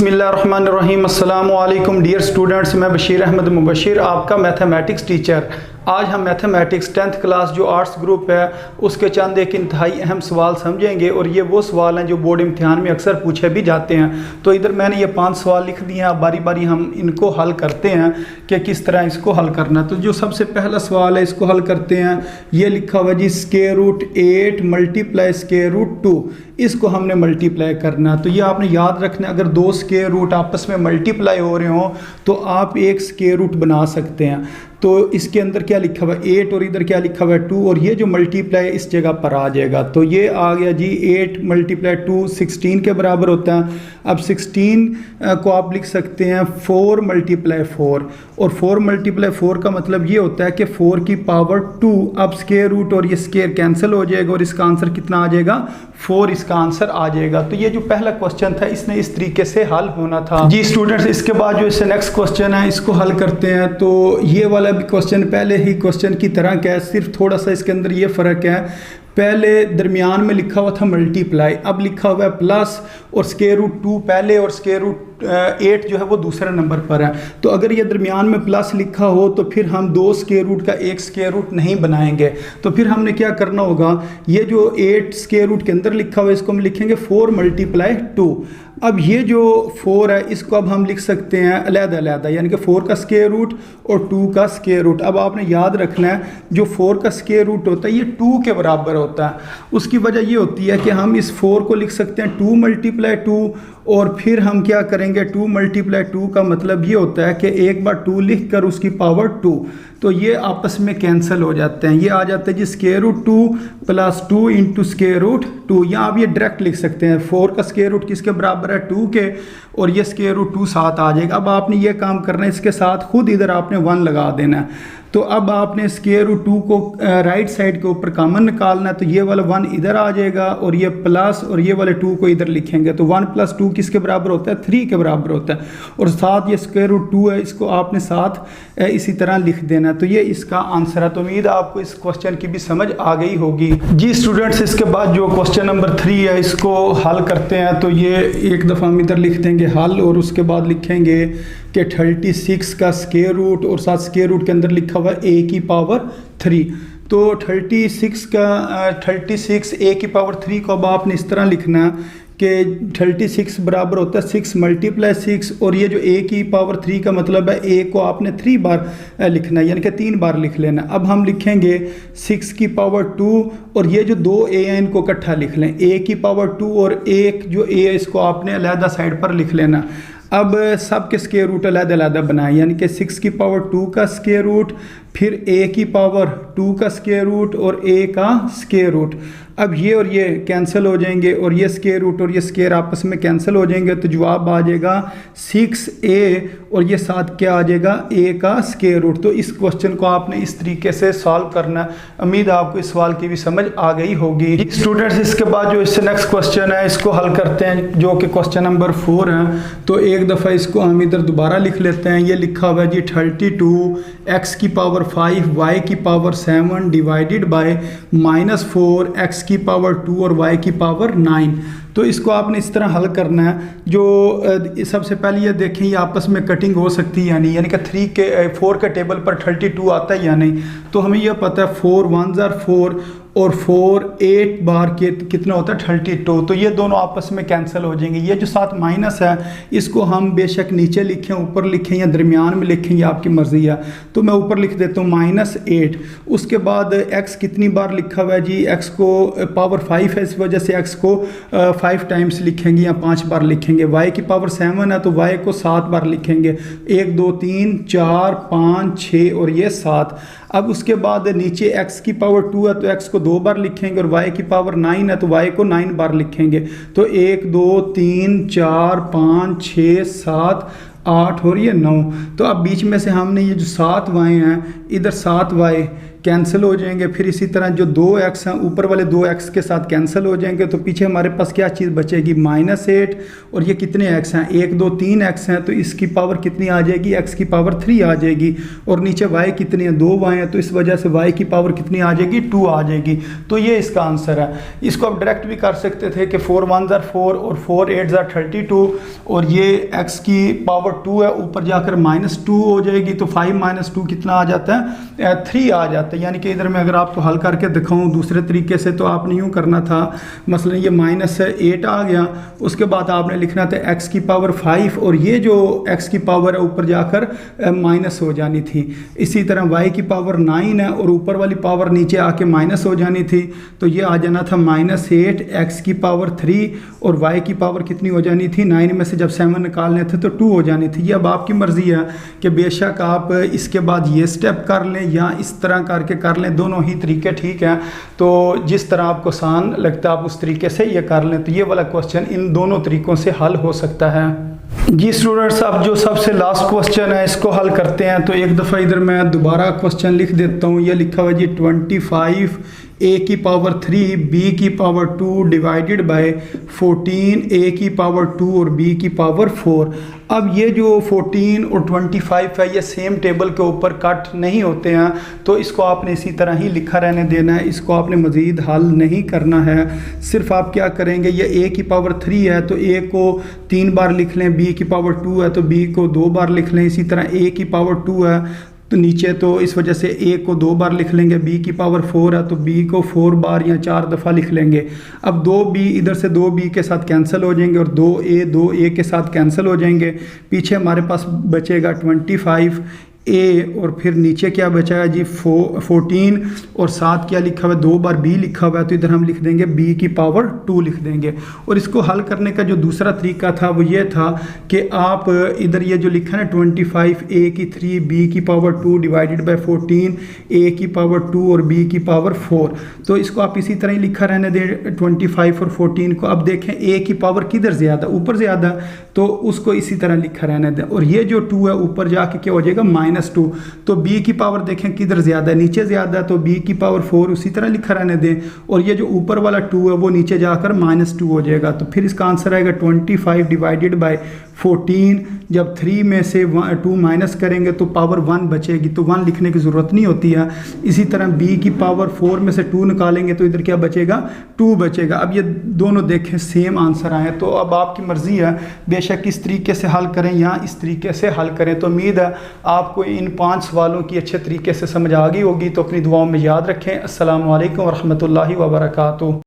बिस्मिल्लाहिर्रहमानिर्रहीम। अस्सलामु अलैकुम डियर स्टूडेंट्स, मैं बशीर अहमद मुबशिर, आपका मैथमेटिक्स टीचर। आज हम मैथमेटिक्स 10th क्लास जो आर्ट्स ग्रुप है उसके चंद एक इंतहाई अहम सवाल समझेंगे और ये वो सवाल हैं जो बोर्ड इम्तिहान में अक्सर पूछे भी जाते हैं। तो इधर मैंने ये 5 सवाल लिख दिए हैं, अब बारी बारी हम इनको हल करते हैं कि किस तरह इसको हल करना। तो जो सबसे पहला सवाल है इसको हल करते हैं। ये लिखा हुआ जी √8 मल्टीप्लाई √2, इसको हमने मल्टीप्लाई करना। तो ये आपने याद रखना, अगर 2 स्क्वायर रूट आपस में मल्टीप्लाई हो रहे हो तो आप एक स्क्वायर रूट बना सकते हैं। तो इसके अंदर क्या लिखा हुआ है 8 और इधर क्या लिखा हुआ है 2, और ये जो मल्टीप्लाई इस जगह पर आ जाएगा। तो ये आ गया जी 8 मल्टीप्लाई 2 16 के बराबर होता है। अब 16 को आप लिख सकते हैं 4 मल्टीप्लाई 4, और 4 मल्टीप्लाई 4 का मतलब ये होता है कि 4 की पावर 2। अब स्क्वायर रूट और ये स्क्वायर कैंसिल हो जाएगा और इसका आंसर कितना आ जाएगा 4, इसका आंसर आ जाएगा। तो ये जो पहला क्वेश्चन था इसने इस तरीके से हल होना था जी स्टूडेंट्स। इसके बाद जो इससे नेक्स्ट क्वेश्चन है इसको हल करते हैं। तो ये वाला भी क्वेश्चन पहले ही क्वेश्चन की तरह का है, सिर्फ थोड़ा सा इसके अंदर ये फ़र्क है, पहले दरमियान में लिखा हुआ था मल्टीप्लाई, अब लिखा हुआ है प्लस, और स्क्वायर रूट 2 पहले और स्क्वायर रूट 8 जो है वो दूसरे नंबर पर है। तो अगर ये दरमियान में प्लस लिखा हो तो फिर हम 2 स्क्वायर रूट का एक स्क्वायर रूट नहीं बनाएंगे। तो फिर हमने क्या करना होगा, ये जो 8 स्क्वायर रूट के अंदर लिखा हुआ है इसको हम लिखेंगे 4 मल्टीप्लाई 2। अब ये जो 4 है इसको अब हम लिख सकते हैं अलग-अलग, यानी कि 4 का स्क्वायर रूट और 2 का स्क्वायर रूट। अब आपने याद रखना है जो 4 का स्क्वायर रूट होता है ये 2 के बराबर होता है। उसकी वजह ये होती है कि हम इस 4 को लिख सकते हैं 2 मल्टीप्लाई 2, और फिर हम क्या करेंगे 2 मल्टीप्लाई 2 का मतलब ये होता है कि एक बार 2 लिख कर उसकी पावर 2, तो ये आपस में कैंसिल हो जाते हैं। ये आ जाता है जी square root 2 plus 2 into square root 2। यहाँ आप ये डायरेक्ट लिख सकते हैं 4 का स्क्वायर रूट किसके बराबर है 2 के, और ये स्क्वायर रूट 2 साथ आ जाएगा। अब आपने ये काम करना है, इसके साथ खुद इधर आपने 1 लगा देना है। तो अब आपने स्क्वायर रूट 2 को राइट साइड के ऊपर कॉमन निकालना है, तो ये वाला 1 इधर आ जाएगा और ये प्लस और ये वाले 2 को इधर लिखेंगे। तो 1 + 2 किसके बराबर होता है 3 के बराबर होता है, और साथ ये स्क्वायर रूट 2 है इसको आपने साथ इसी तरह लिख देना है। तो ये इसका आंसर है। तो उम्मीद है आपको इस क्वेश्चन की भी समझ आ गई होगी जी स्टूडेंट्स। इसके बाद जो क्वेश्चन नंबर 3 है इसको हल करते हैं। तो ये एक दफ़ा हम इधर लिख देंगे हल, और उसके बाद लिखेंगे कि 36 का स्क्वायर रूट और साथ स्क्वायर रूट के अंदर लिखा हुआ a की पावर 3। तो 36 a की पावर 3 को अब आपने इस तरह लिखना है कि 36 बराबर होता है 6 मल्टीप्लाई 6, और ये जो a की पावर 3 का मतलब है a को आपने 3 बार लिखना है, यानी कि 3 बार लिख लेना। अब हम लिखेंगे 6 की पावर 2, और ये जो 2 a हैं इनको इकट्ठा लिख लें, a की पावर 2 और एक जो a है इसको आपने अलग साइड पर लिख लेना। अब सब के स्क्वायर रूट अलग-अलग बनाएं, यानी कि 6 की पावर 2 का स्क्वायर रूट, फिर a की पावर 2 का स्क्वायर रूट और a का स्क्वायर रूट। अब ये और ये कैंसिल हो जाएंगे और ये स्क्वायर रूट और ये स्क्वायर आपस में कैंसिल हो जाएंगे, तो जवाब आ जाएगा 6a, और ये साथ क्या आ जाएगा a का स्क्वायर रूट। तो इस क्वेश्चन को आपने इस तरीके से सॉल्व करना। उम्मीद है आपको इस सवाल की भी समझ आ गई होगी स्टूडेंट्स। इसके बाद जो इससे नेक्स्ट क्वेश्चन है इसको हल करते हैं, जो कि क्वेश्चन नंबर 4 है। तो एक दफ़ा इसको हम इधर दोबारा लिख लेते हैं। ये लिखा हुआ है जी 32 x की पावर 5 y की पावर 7 डिवाइडेड बाय -4 x की पावर 2 और y की पावर 9। तो इसको आपने इस तरह हल करना है। जो सबसे पहले ये देखें ये आपस में कटिंग हो सकती है या नहीं, यानी कि 4 के टेबल पर 32 आता है या नहीं। तो हमें यह पता है 4 1s are 4 और 4 8 बार के कितना होता है 32। तो ये दोनों आपस में कैंसिल हो जाएंगे। ये जो साथ माइनस है इसको हम बेशक नीचे लिखें, ऊपर लिखें या दरमियान में लिखें, ये आपकी मर्ज़ी है। तो मैं ऊपर लिख देता हूँ -8। उसके बाद x कितनी बार लिखा हुआ है जी, x को पावर 5 है इस वजह से x को 5 टाइम्स लिखेंगे या 5 बार लिखेंगे। y की पावर 7 है तो y को 7 बार लिखेंगे, 1 2 3 4 5 6 और ये 7। अब उसके बाद नीचे x की पावर 2 है तो x को 2 बार लिखेंगे, और y की पावर 9 है तो y को 9 बार लिखेंगे। तो 1 2 3 4 5 6 7 8 और ये 9। तो अब बीच में से हमने ये जो 7 y हैं इधर 7 y कैंसिल हो जाएंगे। फिर इसी तरह जो 2x हैं ऊपर वाले 2x के साथ कैंसिल हो जाएंगे, तो पीछे हमारे पास क्या चीज़ बचेगी, -8। और ये कितने x हैं, 1 2 3 x हैं, तो इसकी पावर कितनी आ जाएगी, x की पावर 3 आ जाएगी। और नीचे y कितनी है, 2 y हैं, तो इस वजह से y की पावर कितनी आ जाएगी, 2 आ जाएगी। तो ये इसका आंसर है। इसको आप डायरेक्ट भी कर सकते थे कि 4 1 4 और 4 8 32, और ये x की पावर 2 है, ऊपर जाकर -2 हो जाएगी, तो 5 - 2 कितना आ जाता है, 3 आ जाता है। यानी कि इधर मैं अगर आपको हल करके दिखाऊं दूसरे तरीके से, तो आपने यूँ करना था, मसलन ये -8 आ गया, उसके बाद आपने लिखना था x की पावर 5, और ये जो x की पावर है ऊपर जाकर माइनस हो जानी थी। इसी तरह y की पावर 9 है, और ऊपर वाली पावर नीचे आके माइनस हो जानी थी, तो ये आ जाना था -8 x की पावर 3, और y की पावर कितनी हो जानी थी, 9 में से जब 7 निकालने थे तो 2 हो जानी थी। ये अब आपकी मर्ज़ी है कि बेशक आप इसके बाद ये स्टेप कर लें या इस तरह करके कर लें, दोनों ही तरीके ठीक हैं। तो जिस तरह आपको आसान लगता है आप उस तरीके से ये कर लें। तो ये वाला क्वेश्चन इन दोनों तरीक़ों से हल हो सकता है। जी स्टूडेंट्स, अब जो सबसे लास्ट क्वेश्चन है इसको हल करते हैं। तो एक दफ़ा इधर मैं दोबारा क्वेश्चन लिख देता हूँ। ये लिखा हुआ जी 25 a की पावर 3 b की पावर 2 डिवाइडेड बाय 14 a की पावर 2 और b की पावर 4। अब ये जो 14 और 25 है ये सेम टेबल के ऊपर कट नहीं होते हैं, तो इसको आपने इसी तरह ही लिखा रहने देना है। इसको आपने मज़ीद हल नहीं करना है। सिर्फ आप क्या करेंगे, ये a की पावर 3 है तो a को 3 बार लिख लें, b की पावर 2 है तो b को 2 बार लिख लें। इसी तरह a की पावर 2 है तो नीचे, तो इस वजह से a को 2 बार लिख लेंगे। b की पावर 4 है तो b को 4 बार या 4 दफ़ा लिख लेंगे। अब 2b इधर से 2b के साथ कैंसिल हो जाएंगे, और 2a के साथ कैंसिल हो जाएंगे। पीछे हमारे पास बचेगा 25 a, और फिर नीचे क्या बचाएगा जी 14, और साथ क्या लिखा हुआ है, 2 बार b लिखा हुआ है, तो इधर हम लिख देंगे b की पावर 2 लिख देंगे। और इसको हल करने का जो दूसरा तरीका था वो ये था कि आप इधर ये जो लिखा है 25 a की 3 b की पावर 2 डिवाइडेड बाय 14 a की पावर 2 और b की पावर 4, तो इसको आप इसी तरह ही लिखा रहने दें 25 और 14 को। अब देखें a की पावर किधर ज़्यादा, ऊपर ज़्यादा, तो उसको इसी तरह लिखा रहने दें। और ये जो 2 है ऊपर जाके क्या हो जाएगा -2, तो b की पावर देखें किधर ज़्यादा है, नीचे ज़्यादा है, तो b की पावर 4 उसी तरह लिखा रहने दें। और ये जो ऊपर वाला 2 है वो नीचे जाकर -2 हो जाएगा। तो फिर इसका आंसर आएगा 25 डिवाइडेड बाय 14। जब 3 में से 2 माइनस करेंगे तो पावर 1 बचेगी, तो 1 लिखने की ज़रूरत नहीं होती है। इसी तरह b की पावर 4 में से 2 निकालेंगे तो इधर क्या बचेगा, 2 बचेगा। अब ये दोनों देखें सेम आंसर आए, तो अब आपकी मर्ज़ी है बेशक इस तरीके से हल करें या इस तरीके से हल करें। तो उम्मीद है आपको इन 5 सवालों की अच्छे तरीके से समझ आ गई होगी। तो अपनी दुआओं में याद रखें। अस्सलामु अलैकुम वरहमतुल्लाहि वबरकातुहू।